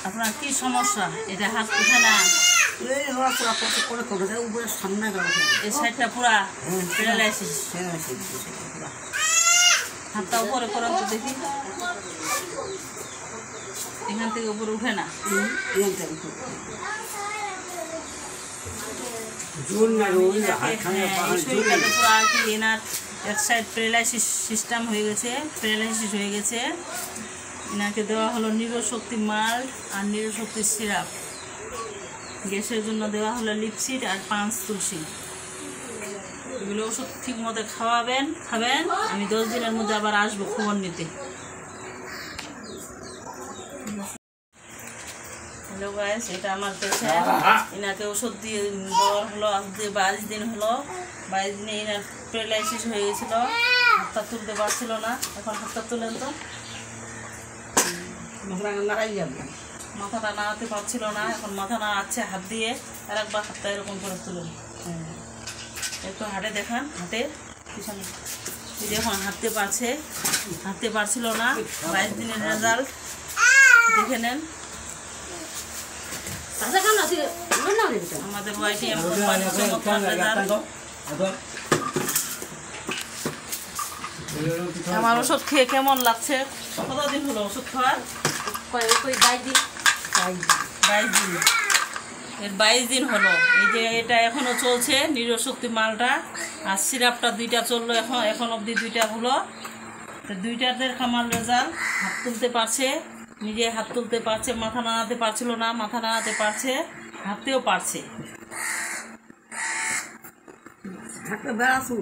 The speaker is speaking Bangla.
আপনার কি সমস্যা? এটা হাত উঠে না, এই সাইডটা পুরা প্যারালাইসিস। হাতটা উপরে করেন তো দেখি, এখান থেকে উপরে উঠে না। এনার এক সাইড প্যারালাইসিস সিস্টেম হয়ে গেছে, প্যারালাইসিস হয়ে গেছে। এনাকে দেওয়া হলো নিরোশক্তি মাল্ট আর নিরোশক্তি সিরাপ। গ্যাসের জন্য দেওয়া হলো লিপসিড আর 5 তুলসী। এগুলো ওষুধ ঠিক মতো খাবেন। আমি 10 দিনের মধ্যে আবার আসবো খবর নিতে। হ্যালো গাইস, এটা আমার পেশেন্ট। এনাকে ওষুধ দিয়ে দেওয়া হলো আজকে 22 দিন হলো। 22 দিনে এনার প্যারালাইসিস হয়ে গেছিল, হাতটা তুলতে পারছিল না। এখন হাতটা তুলেন তো, মাথাটা নাড়াতে পারছিল না, এখন মাথা নাড়াচ্ছে হাত দিয়ে। আর একবার হাতটা এরকম করে তুলুন, একটু হাঁটে দেখান, হাঁটে পিছনে। এখন হাঁটতে পারছিল না। 22 দিনের রেজাল্ট দেখে নেন। আমাদের YTM কোম্পানির চমৎকার রেজাল্ট। আমার ওষুধ খেয়ে কেমন লাগছে? কতদিন হলো ওষুধ খাওয়ার? 22 দিন। এর 22 দিন হলো। এই যে এটা এখনো চলছে নিরোশক্তি মালটা, আর সিরাপটা 2টা চললো। এখন অবধি 2টা হলো। তো 2টাতে আমার রেজাল্ট। হাত তুলতে পারছে, নিজে হাত তুলতে পারছে। মাথা নাড়াতে পারছিল না, মাথা নাড়াতে পারছে, হাতেও পারছে। বেড়াচ্ছে।